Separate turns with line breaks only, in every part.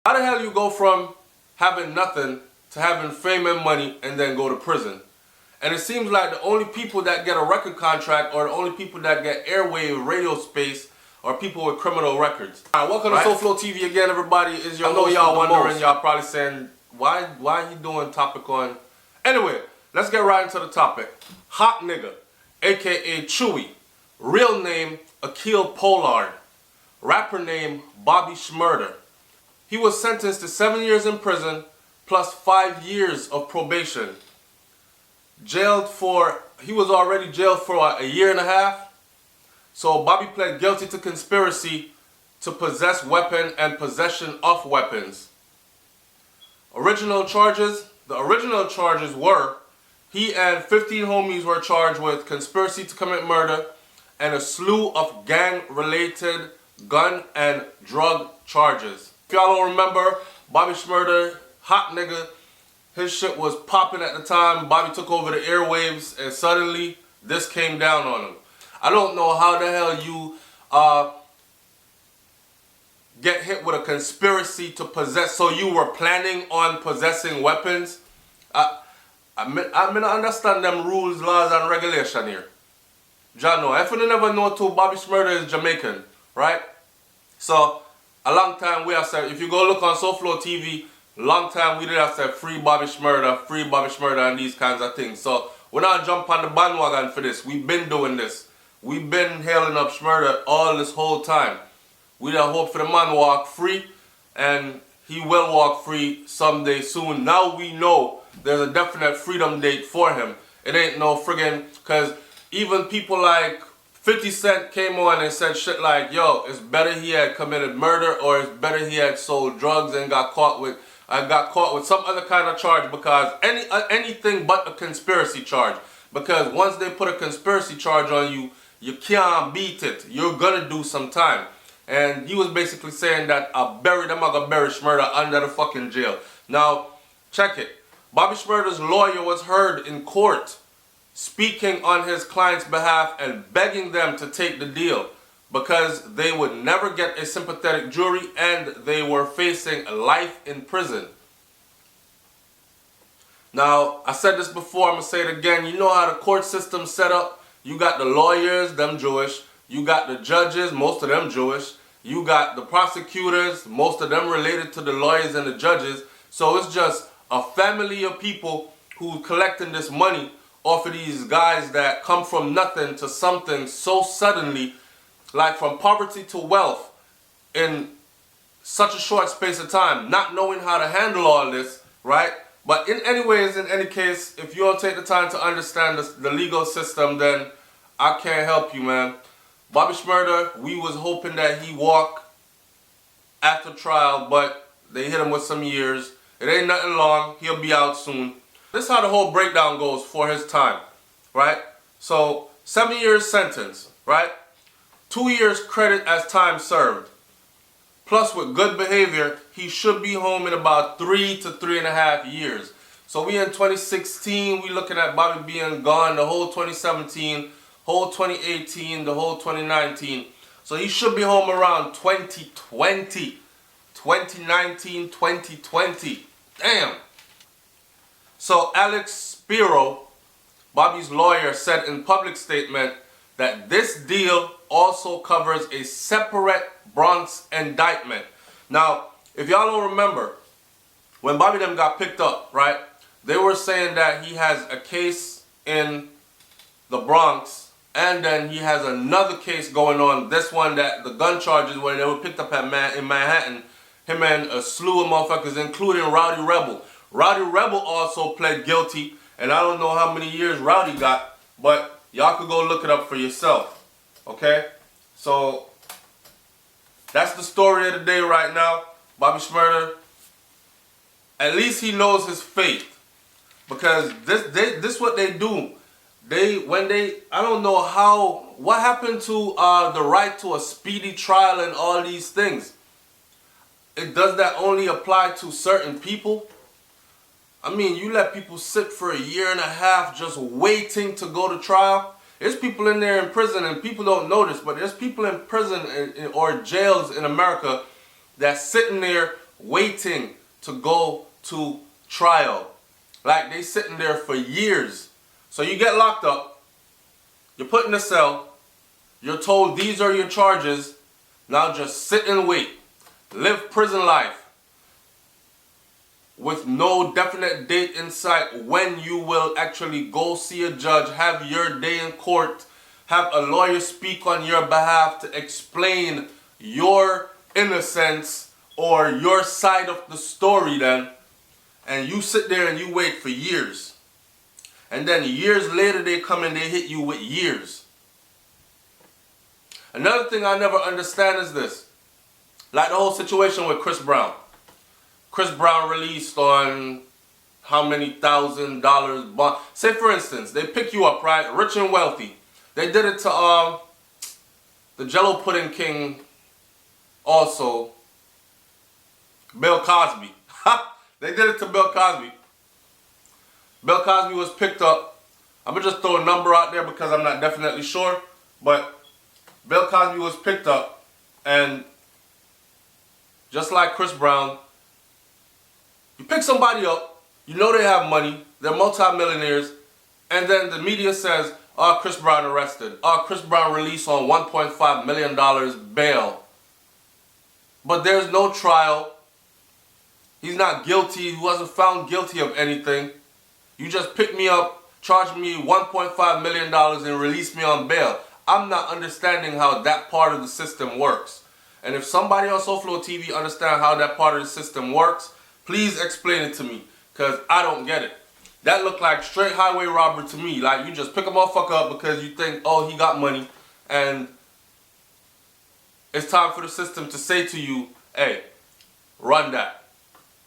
How the hell you go from having nothing to having fame and money and then go to prison? And it seems like the only people that get a record contract or the only people that get airwave radio space are people with criminal records. Alright, welcome to SouFLoTV again, everybody. I know y'all wondering, y'all probably saying, why you doing topic on... Anyway, let's get right into the topic. Hot nigga, aka Chewy. Real name, Akil Pollard. Rapper name, Bobby Schmurda. He was sentenced to 7 years in prison plus 5 years of probation. He was already jailed for a year and a half. So Bobby pled guilty to conspiracy to possess weapon and possession of weapons. The original charges were he and 15 homies were charged with conspiracy to commit murder and a slew of gang-related gun and drug charges. If y'all don't remember, Bobby Schmurda, hot nigga, his shit was popping at the time. Bobby took over the airwaves and suddenly this came down on him. I don't know how the hell you get hit with a conspiracy to possess. So you were planning on possessing weapons? I mean, I understand them rules, laws and regulation here. John, no, if you never know too, Bobby Schmurda is Jamaican, right? So a long time we have said, if you go look on SouFLoTV, long time we did have said free Bobby Schmurda and these kinds of things. So we're not jump on the bandwagon for this. We've been doing this. We've been hailing up Schmurda all this whole time. We don't hope for the man walk free, and he will walk free someday soon. Now we know there's a definite freedom date for him. It ain't no friggin', cause even people like 50 Cent came on and said shit like, yo, it's better he had committed murder or it's better he had sold drugs and got caught with some other kind of charge, because anything but a conspiracy charge. Because once they put a conspiracy charge on you, you can't beat it. You're gonna do some time. And he was basically saying that I'm gonna bury Schmurda under the fucking jail. Now, check it. Bobby Schmurda's lawyer was heard in court speaking on his client's behalf and begging them to take the deal because they would never get a sympathetic jury and they were facing life in prison. Now, I said this before, I'm going to say it again. You know how the court system's set up? You got the lawyers, them Jewish. You got the judges, most of them Jewish. You got the prosecutors, most of them related to the lawyers and the judges. So it's just a family of people who collecting this money off of these guys that come from nothing to something so suddenly, like from poverty to wealth in such a short space of time, not knowing how to handle all this, right? But in any case, if you don't take the time to understand the legal system, then I can't help you, man. Bobby Schmurda, we was hoping that he walk after trial, but they hit him with some years. It ain't nothing long. He'll be out soon. This is how the whole breakdown goes for his time, right? So, 7 years sentence, right? 2 years credit as time served. Plus, with good behavior, he should be home in about 3 to 3.5 years. So we in 2016, we looking at Bobby being gone the whole 2017, whole 2018, the whole 2019. So he should be home around 2020, 2019, 2020. Damn. So Alex Spiro, Bobby's lawyer, said in public statement that this deal also covers a separate Bronx indictment. Now, if y'all don't remember, when Bobby them got picked up, right, they were saying that he has a case in the Bronx and then he has another case going on. This one, that the gun charges where they were picked up in Manhattan, him and a slew of motherfuckers, including Rowdy Rebel. Rowdy Rebel also pled guilty, and I don't know how many years Rowdy got, but y'all could go look it up for yourself, okay? So, that's the story of the day right now. Bobby Schmurda, at least he knows his fate, because this what they do. I don't know what happened to the right to a speedy trial and all these things. Does that only apply to certain people? I mean, you let people sit for a year and a half just waiting to go to trial. There's people in there in prison, and people don't know this, but there's people in prison or jails in America that's sitting there waiting to go to trial. Like they sitting there for years. So you get locked up, you're put in a cell, you're told these are your charges, now just sit and wait. Live prison life with no definite date in sight when you will actually go see a judge, have your day in court, have a lawyer speak on your behalf to explain your innocence or your side of the story then. And you sit there and you wait for years. And then years later they come and they hit you with years. Another thing I never understand is this. Like the whole situation with Chris Brown. Chris Brown released on how many $1,000 bond. Say for instance, they pick you up, right? Rich and wealthy. They did it to the Jello Pudding King also. Bill Cosby. They did it to Bill Cosby. Bill Cosby was picked up. I'm going to just throw a number out there because I'm not definitely sure. But Bill Cosby was picked up, and just like Chris Brown, you pick somebody up, you know they have money, they're multi-millionaires, and then the media says, oh, Chris Brown arrested. Oh, Chris Brown released on $1.5 million bail. But there's no trial. He's not guilty. He wasn't found guilty of anything. You just picked me up, charged me $1.5 million and released me on bail. I'm not understanding how that part of the system works. And if somebody on SouFLoTV understands how that part of the system works, please explain it to me, because I don't get it. That looked like straight highway robbery to me. Like you just pick a motherfucker up because you think, oh, he got money, and it's time for the system to say to you, hey, run that.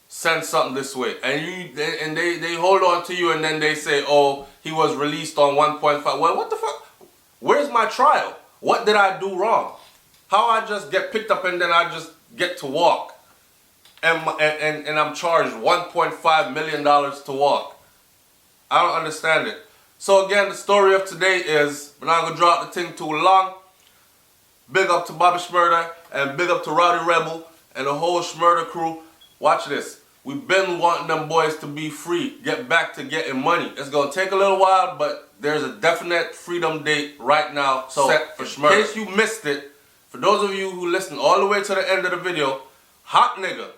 Send something this way. And they hold on to you, and then they say, oh, he was released on 1.5. Well, what the fuck? Where's my trial? What did I do wrong? How I just get picked up and then I just get to walk? And I'm charged $1.5 million to walk. I don't understand it. So again, the story of today is, we're not going to drop the thing too long. Big up to Bobby Schmurda and big up to Rowdy Rebel and the whole Schmurda crew. Watch this. We've been wanting them boys to be free. Get back to getting money. It's going to take a little while, but there's a definite freedom date right now set for Schmurda. In case you missed it, for those of you who listen all the way to the end of the video, Hot Nigga,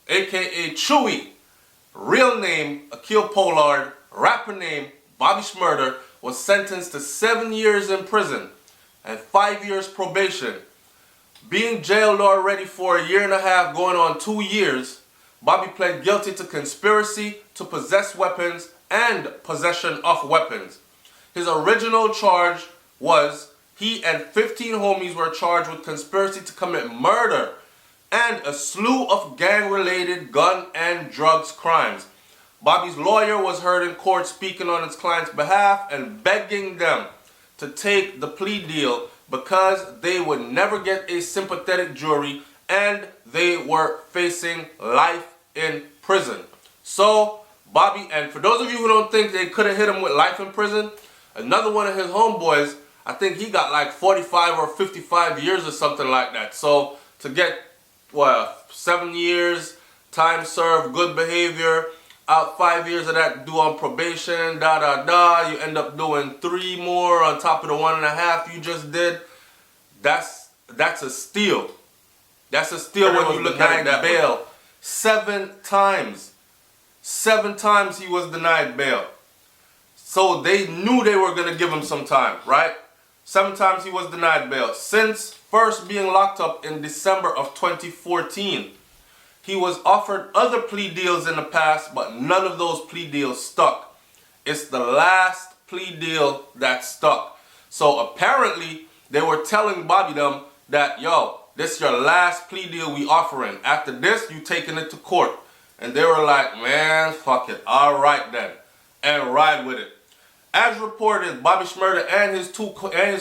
aka Chewy, real name Akil Pollard, rapper name Bobby Schmurda, was sentenced to 7 years in prison and 5 years probation. Being jailed already for a year and a half, going on 2 years, Bobby pled guilty to conspiracy to possess weapons and possession of weapons. His original charge was he and 15 homies were charged with conspiracy to commit murder and a slew of gang-related gun and drugs crimes. Bobby's lawyer was heard in court speaking on his client's behalf and begging them to take the plea deal because they would never get a sympathetic jury and they were facing life in prison. So Bobby, and for those of you who don't think they could have hit him with life in prison, another one of his homeboys, I think he got like 45 or 55 years or something like that. So to get, well, 7 years, time served, good behavior, out 5 years of that due on probation, you end up doing 3 more on top of the 1.5 you just did. That's a steal. That's a steal when you look at that bail. 7 times. 7 times he was denied bail. So they knew they were going to give him some time, right? 7 times he was denied bail. Since first being locked up in December of 2014, he was offered other plea deals in the past, but none of those plea deals stuck. It's the last plea deal that stuck. So apparently they were telling Bobby them that, yo, this is your last plea deal we offering. After this, you taking it to court. And they were like, man, fuck it. All right then. And ride with it. As reported, Bobby Schmurda and his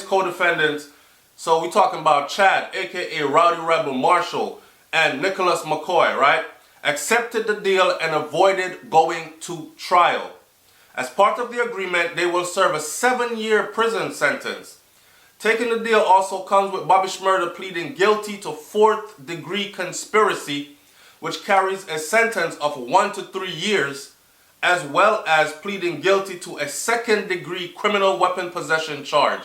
co-defendants, so we talking about Chad, aka Rowdy Rebel Marshall, and Nicholas McCoy, right, accepted the deal and avoided going to trial. As part of the agreement, they will serve a 7-year prison sentence. Taking the deal also comes with Bobby Schmurda pleading guilty to 4th-degree conspiracy, which carries a sentence of 1 to 3 years, as well as pleading guilty to a second-degree criminal weapon possession charge,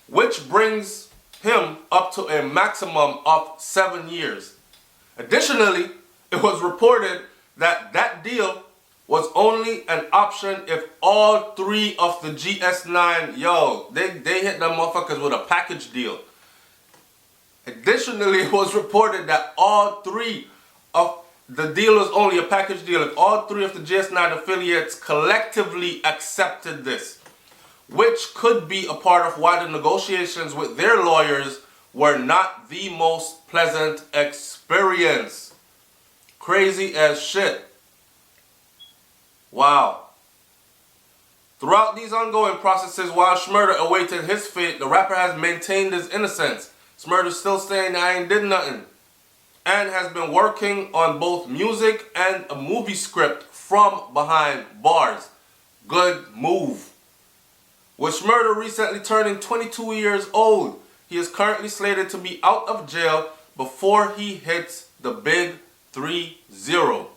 which brings him up to a maximum of 7 years. Additionally, it was reported that that deal was only an option if all 3 of the GS9, they hit them motherfuckers with a package deal. Additionally, it was reported that all 3 of the deal was only a package deal if all 3 of the GS9 affiliates collectively accepted this, which could be a part of why the negotiations with their lawyers were not the most pleasant experience. Crazy as shit. Wow. Throughout these ongoing processes, while Schmurda awaited his fate, the rapper has maintained his innocence. Schmurda's still saying I ain't did nothing, and has been working on both music and a movie script from behind bars. Good move. With Schmurda recently turning 22 years old, he is currently slated to be out of jail before he hits the big 3-0.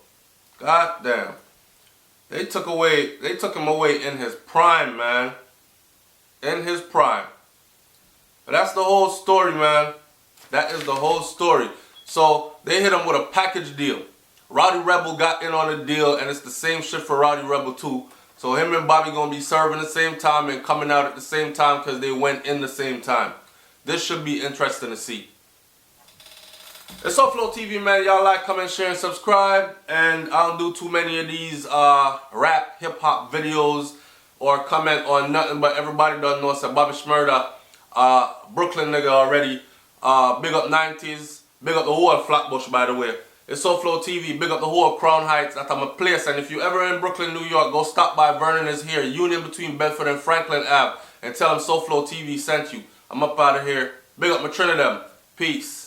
God damn. They took him away in his prime, man. In his prime. But that's the whole story, man. That is the whole story. So they hit him with a package deal. Rowdy Rebel got in on the deal, and it's the same shit for Rowdy Rebel too. So him and Bobby gonna be serving the same time and coming out at the same time because they went in the same time. This should be interesting to see. It's SouFLoTV, man. Y'all like, comment, share, and subscribe. And I don't do too many of these rap, hip-hop videos or comment on nothing, but everybody does know it's a Bobby Schmurda, Brooklyn nigga already. Big up 90s. Big up the whole Flatbush, by the way. It's SouFLoTV. Big up the whole Crown Heights. That's my place. And if you ever in Brooklyn, New York, go stop by. Vernon is here. Union between Bedford and Franklin Ave. And tell them SouFLoTV sent you. I'm up out of here. Big up my Trinidad. Peace.